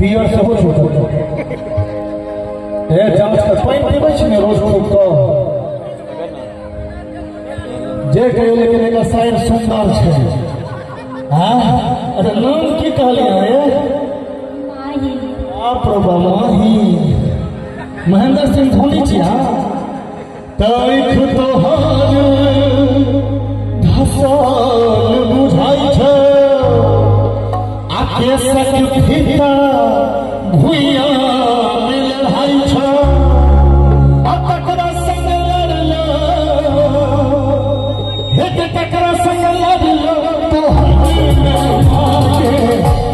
पियर सब छोड़ ए जांच का पाइन पीबै छी ने रोज खूब तो जे कहियो लेकिन एका शायर सुंदर छै हां अरे नाम की कहलिए रे माही बाप रे माही महेंद्र सिंह धोनी छी हां तैख तोहार धसल बुझाई छै आके सक फिता भुइया में लड़ाई छ अतकरा संग लड़लो हेत तकरा संग लड़लो तो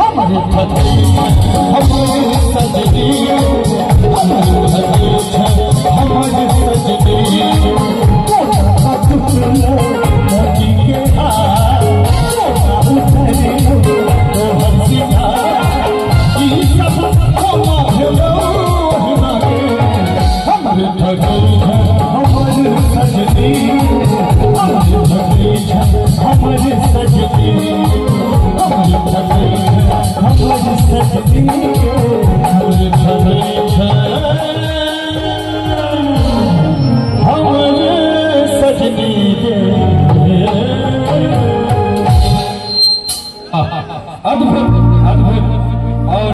हमरे फतली हमरे सजदी हमरे सजदी मोती के हार उठले तो हंसिया ई सब हम